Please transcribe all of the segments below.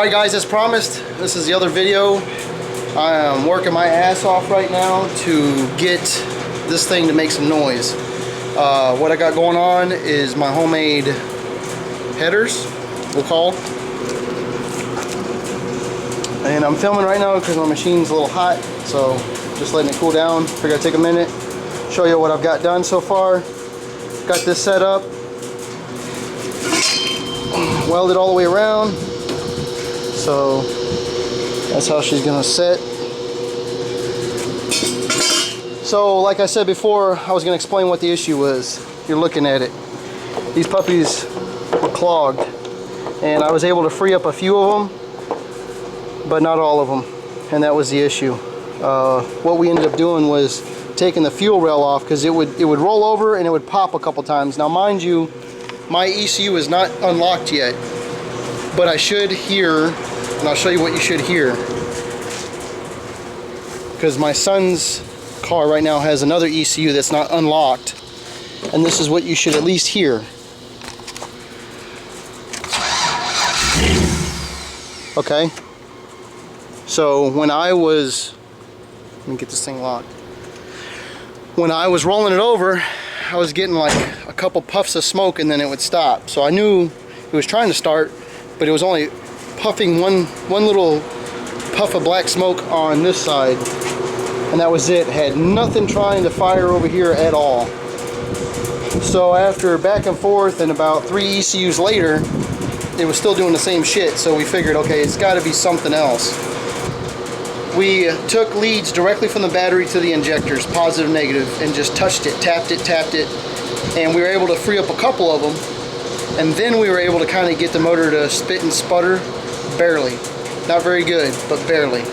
Alright guys, as promised, this is the other video. I am working my ass off right now to get this thing to make some noise. What I got going on is my homemade headers, we'll call. And I'm filming right now because my machine's a little hot, so just letting it cool down. Figured I'd take a minute, show you what I've got done so far. Got this set up, welded all the way around. So that's how she's gonna sit. So like I said before, I was gonna explain what the issue was. You're looking at it. These puppies were clogged, and I was able to free up a few of them, but not all of them, and that was the issue. What we ended up doing was taking the fuel rail off because it would roll over and it would pop a couple times. Now mind you, my ECU is not unlocked yet, but I should hear, and I'll show you what you should hear, because my son's car right now has another ECU that's not unlocked, and this is what you should at least hear. Okay, so when I was, let me get this thing locked. When I was rolling it over, I was getting like a couple puffs of smoke and then it would stop. So I knew it was trying to start, but it was only puffing one little puff of black smoke on this side, and that was it. Had nothing trying to fire over here at all. So after back and forth and about 3 ECUs later, it was still doing the same shit. So we figured, okay, it's got to be something else. We took leads directly from the battery to the injectors, positive, negative, and just touched it, tapped it, and we were able to free up a couple of them. And then we were able to kind of get the motor to spit and sputter, barely. Not very good, but barely.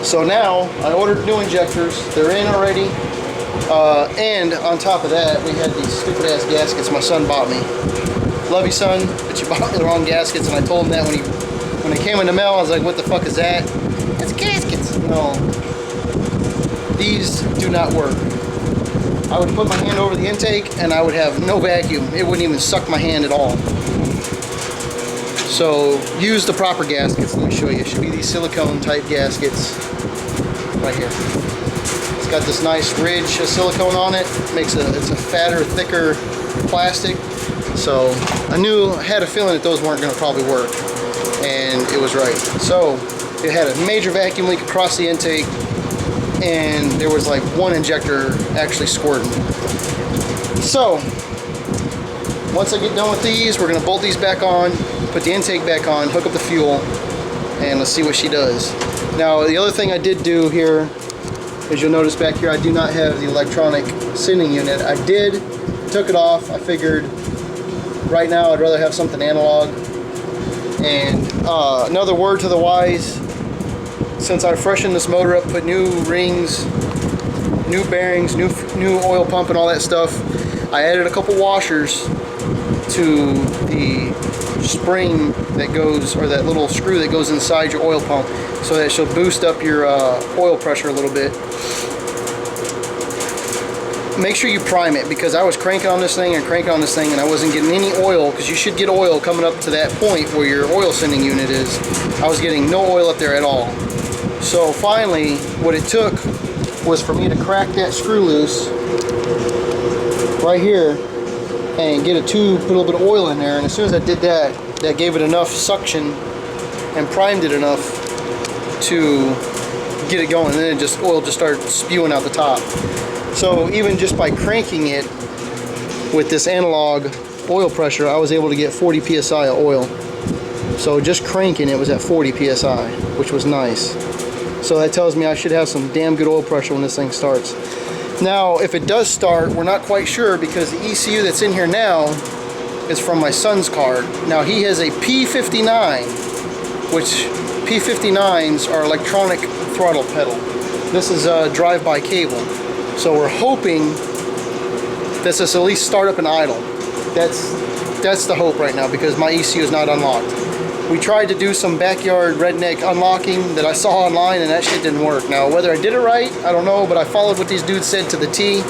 So now I ordered new injectors. They're in already. And on top of that, we had these stupid ass gaskets my son bought me. Love you, son, but you bought me the wrong gaskets, and I told him that when it came in the mail. I was like, what the fuck is that? It's gaskets. No, these do not work. I would put my hand over the intake and I would have no vacuum. It wouldn't even suck my hand at all. So use the proper gaskets. Let me show you. It should be these silicone type gaskets right here. It's got this nice ridge of silicone on it. It's a fatter, thicker plastic. So I had a feeling that those weren't going to probably work, and it was right. So it had a major vacuum leak across the intake, and there was like one injector actually squirting. So once I get done with these, we're going to bolt these back on, put the intake back on, hook up the fuel, and let's see what she does. Now the other thing I did do here, as you'll notice back here, I do not have the electronic sending unit. I took it off. I figured right now I'd rather have something analog. And another word to the wise, since I freshened this motor up, put new rings, new bearings, new oil pump and all that stuff, I added a couple washers to the spring that goes, or that little screw that goes inside your oil pump, so that she'll boost up your oil pressure a little bit. Make sure you prime it, because I was cranking on this thing and I wasn't getting any oil, because you should get oil coming up to that point where your oil sending unit is. I was getting no oil up there at all. So finally, what it took was for me to crack that screw loose right here and get a tube, put a little bit of oil in there, and as soon as I did that, that gave it enough suction and primed it enough to get it going, and then oil just started spewing out the top. So even just by cranking it with this analog oil pressure, I was able to get 40 psi of oil. So just cranking it was at 40 psi, which was nice. So that tells me I should have some damn good oil pressure when this thing starts. Now, if it does start, we're not quite sure, because the ECU that's in here now is from my son's car. Now he has a P59, which P59s are electronic throttle pedal. This is a drive-by cable. So we're hoping that this at least start up and idle. That's the hope right now, because my ECU is not unlocked. We tried to do some backyard redneck unlocking that I saw online, and that shit didn't work. Now whether I did it right, I don't know, but I followed what these dudes said to the T,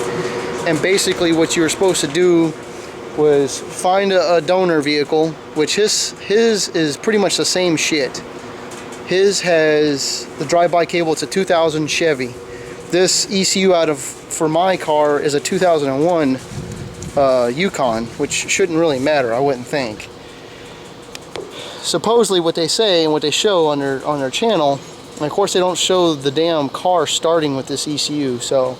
and basically what you were supposed to do was find a donor vehicle, which his is pretty much the same shit. His has the drive-by cable. It's a 2000 Chevy. This ECU for my car is a 2001 Yukon, which shouldn't really matter, I wouldn't think. Supposedly what they say and what they show on their channel, and of course they don't show the damn car starting with this ECU, so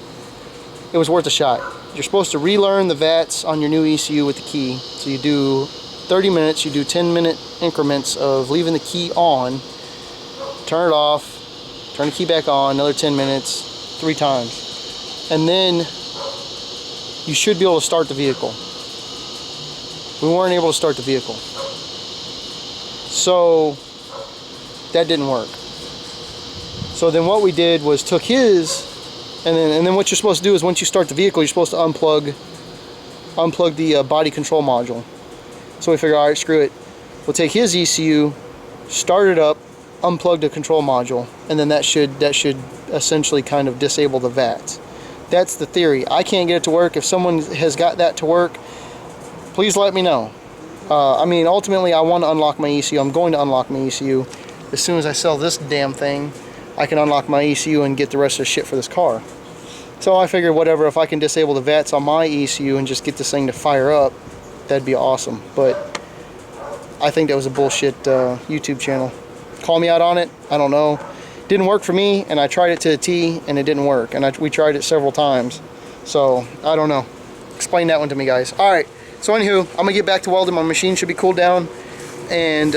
it was worth a shot. You're supposed to relearn the VATs on your new ECU with the key. So you do 30 minutes, you do 10-minute increments of leaving the key on, turn it off, turn the key back on, another 10 minutes, 3 times. And then you should be able to start the vehicle. We weren't able to start the vehicle. So that didn't work. So then what we did was took his, and then what you're supposed to do is once you start the vehicle, you're supposed to unplug the body control module. So we figured, all right, screw it. We'll take his ECU, start it up, unplug the control module, and then that should essentially kind of disable the VATs. That's the theory. I can't get it to work. If someone has got that to work, please let me know. I mean, ultimately, I want to unlock my ECU. I'm going to unlock my ECU. As soon as I sell this damn thing, I can unlock my ECU and get the rest of the shit for this car. So I figured, whatever, if I can disable the VATs on my ECU and just get this thing to fire up, that'd be awesome. But I think that was a bullshit YouTube channel. Call me out on it. I don't know. Didn't work for me, and I tried it to a T, and it didn't work. And we tried it several times. So, I don't know. Explain that one to me, guys. Alright, so anywho, I'm going to get back to welding. My machine should be cooled down. And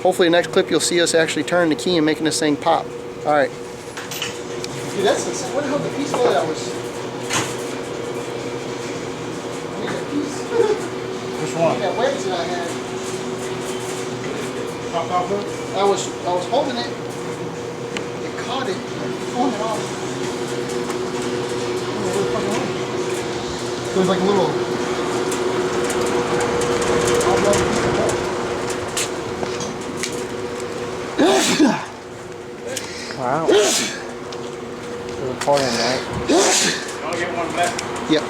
hopefully the next clip you'll see us actually turn the key and making this thing pop. Alright. Dude, that's insane. What the hell the piece of that was? Which one? That wedge that I had. Popped off of it? I was holding it. It caught it. Pulling it off. It was like a little. Wow. You're recording, right? I'll get one back. Yep.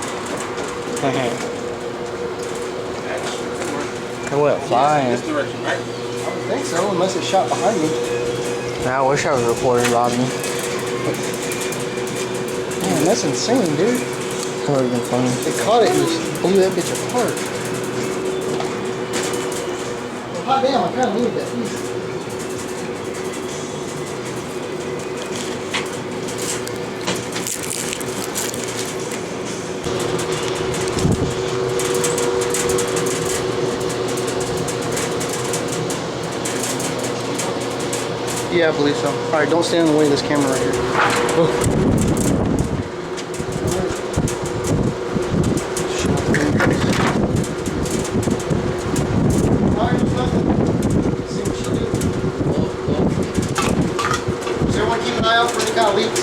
It went flying. This direction, right? I don't think so, unless it shot behind me. I wish I was recording, Rodney. Man, that's insane, dude. That would have been funny. It caught it and just blew that bitch apart. Well, hot damn, I kind of needed that piece. Yeah, I believe so. Alright, don't stand in the way of this camera right here. Oh. Does everyone keep an eye out for any kind of leaks?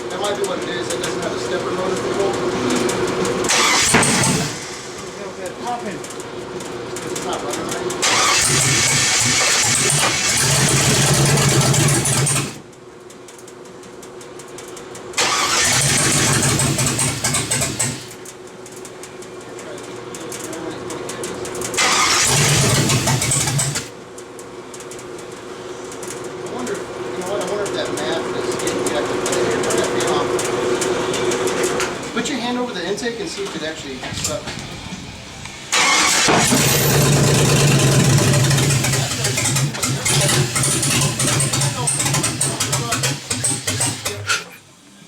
That might be what it is. It doesn't have a stepper motor control. It's popping. It's not running right. I wonder if that map is getting connected. Put your hand over the intake and see if it actually sucks.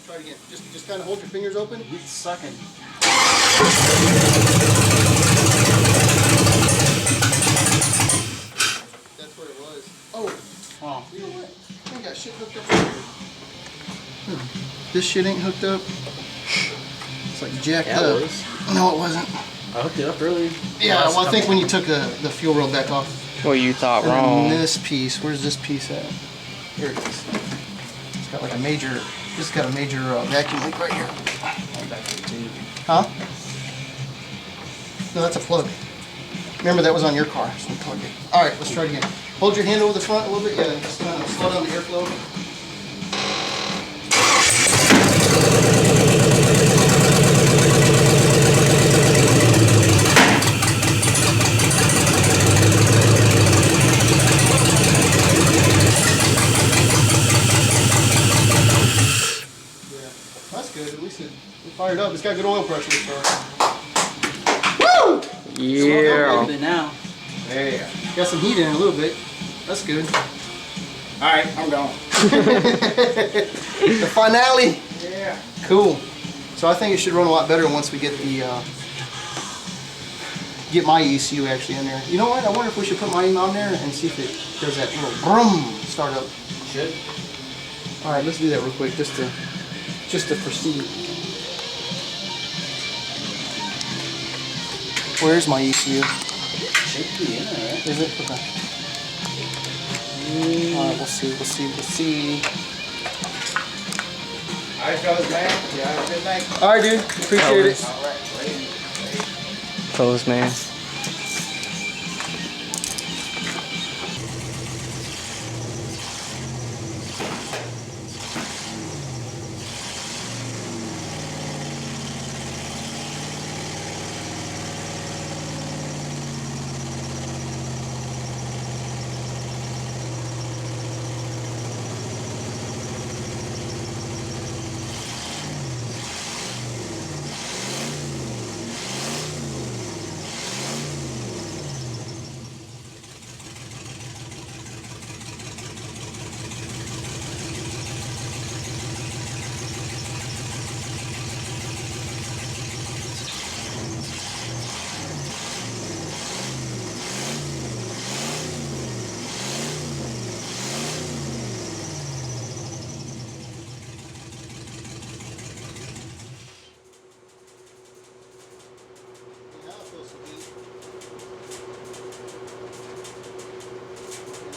Try it again. Just kind of hold your fingers open. It's sucking. That's where it was. Oh. Oh. You know what? I ain't got shit hooked up over here. This shit ain't hooked up. It's like jacked Yeah, up. it was. No, it wasn't. I hooked it up earlier. Yeah, well, I think when you took the fuel rail back off. Well, you thought And wrong. then this piece, where's this piece at? Here it is. It's got like a major, this has got a major vacuum leak right here. Huh? No, that's a plug. Remember that was on your car, so plug it. All right, let's try it again. Hold your hand over the front a little bit. Yeah, just kind of slow down the airflow. That's good. At least it fired up. It's got good oil pressure. So. Woo! Yeah. It now. There you go. Got some heat in it a little bit. That's good. All right, I'm gone. The finale. Yeah. Cool. So I think it should run a lot better once we get the get my ECU actually in there. You know what? I wonder if we should put mine on there and see if it does that little brum startup. Should. All right, let's do that real quick just to proceed. Where's my ECU? Should be in there, right? Is it? Okay. Alright, we'll see. All right, fellas, man. Yeah, have a good night. Alright, dude. Appreciate it. All right. Close, man.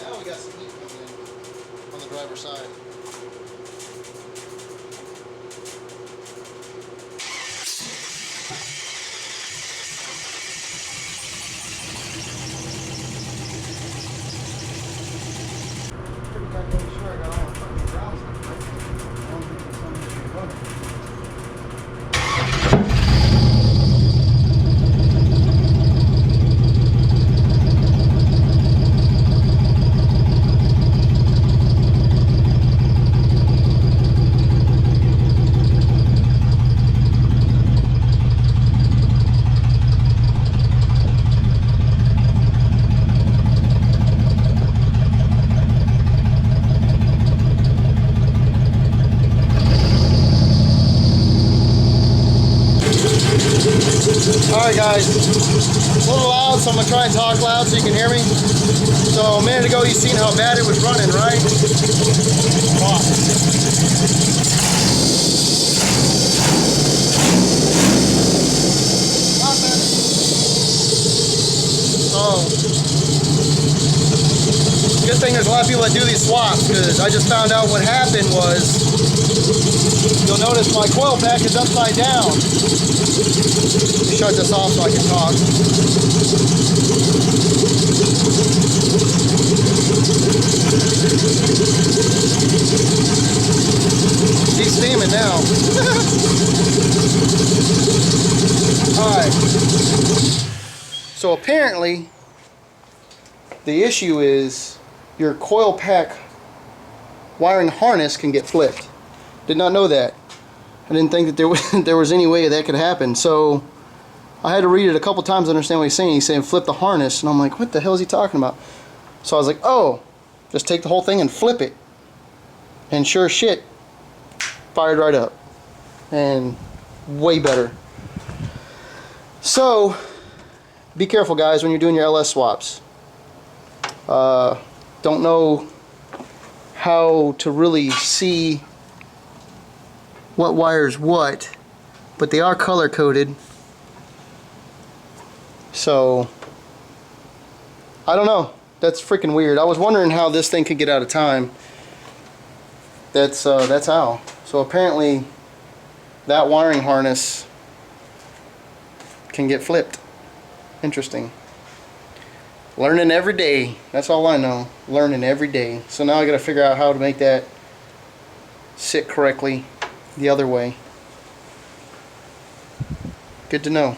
Now we got some heat coming in on the driver's side. Pretty goddamn sure I got all the fucking grounds. I don't think there's something that should run it. Alright guys, it's a little loud, so I'm going to try and talk loud so you can hear me. So a minute ago you seen how bad it was running, right? Good thing there's a lot of people that do these swaps, because I just found out what happened was, you'll notice my coil pack is upside down. Let me shut this off so I can talk. She's steaming now. Alright. So apparently, the issue is your coil pack wiring harness can get flipped. Did not know that. I didn't think that there was any way that could happen. So I had to read it a couple times to understand what he's saying. He's saying flip the harness, and I'm like, what the hell is he talking about? So I was like, oh, Just take the whole thing and flip it. And sure as shit, fired right up. And way better. So, be careful guys when you're doing your LS swaps. Don't know how to really see what wire's what, but they are color coded. So, I don't know. That's freaking weird. I was wondering how this thing could get out of time. That's how. So apparently that wiring harness can get flipped. Interesting. Learning every day. That's all I know. Learning every day. So now I got to figure out how to make that sit correctly the other way. Good to know.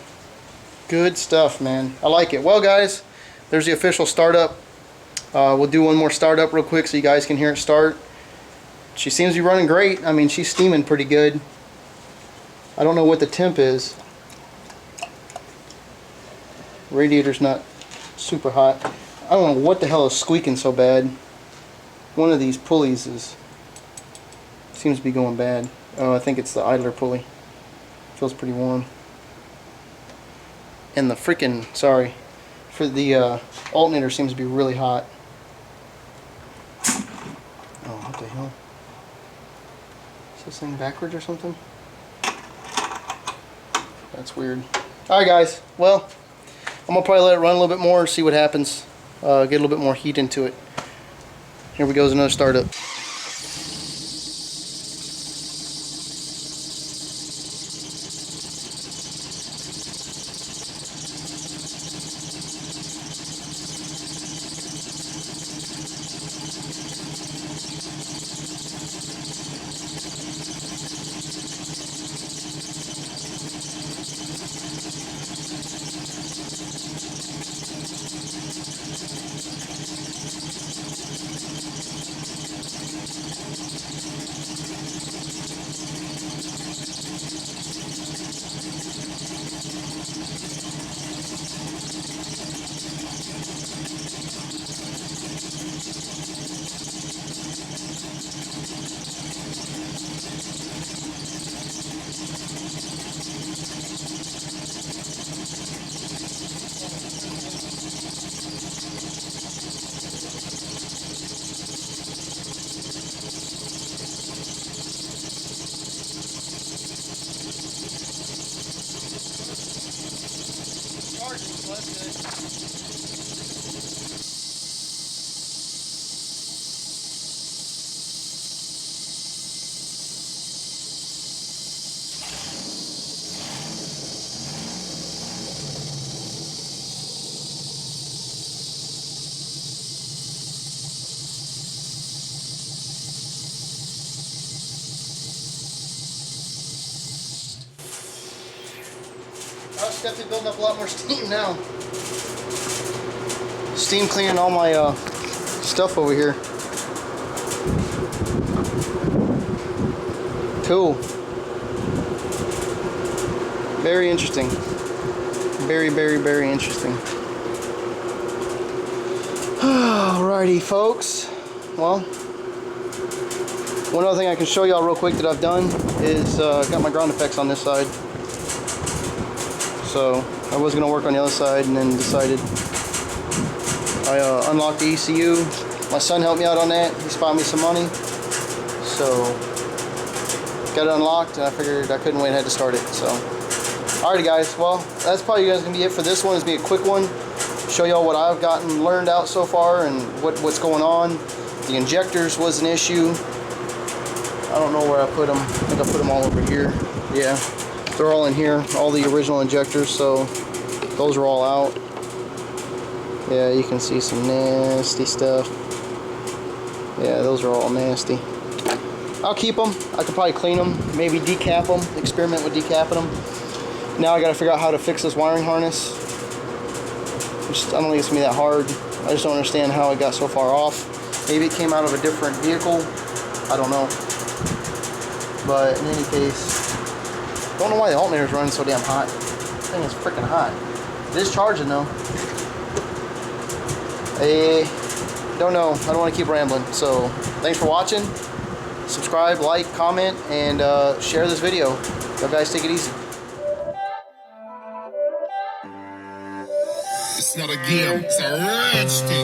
Good stuff, man. I like it. Well, guys, there's the official startup. We'll do one more startup real quick so you guys can hear it start. She seems to be running great. I mean, she's steaming pretty good. I don't know what the temp is. Radiator's not super hot. I don't know what the hell is squeaking so bad. One of these pulleys seems to be going bad. Oh, I think it's the idler pulley. Feels pretty warm. And the freaking, sorry, for the alternator seems to be really hot. Oh, what the hell? Is this thing backwards or something? That's weird. Alright guys, well, I'm going to probably let it run a little bit more, see what happens. Get a little bit more heat into it. Here we go, another startup. It's definitely building up a lot more steam now. Steam cleaning all my stuff over here. Cool. Very interesting. Very, very, very interesting. Alrighty, folks. Well, one other thing I can show y'all real quick that I've done is got my ground effects on this side. So I was going to work on the other side and then decided I unlocked the ECU. My son helped me out on that. He's found me some money. So got it unlocked and I figured I couldn't wait and had to start it. So alrighty guys, well that's probably going to be it for this one. It's going to be a quick one. Show y'all what I've gotten learned out so far and what's going on. The injectors was an issue. I don't know where I put them. I think I put them all over here. Yeah. They're all in here, all the original injectors, so those are all out. Yeah, you can see some nasty stuff. Yeah, those are all nasty. I'll keep them. I could probably clean them, maybe decap them, experiment with decapping them. Now I gotta figure out how to fix this wiring harness. I don't think it's gonna be that hard. I just don't understand how it got so far off. Maybe it came out of a different vehicle. I don't know. But in any case, don't know why the alternator is running so damn hot. This thing is freaking hot. It is charging though. It don't know. I don't want to keep rambling. So thanks for watching. Subscribe, like, comment, and share this video. Y'all guys take it easy. It's not a game, it's a rich thing.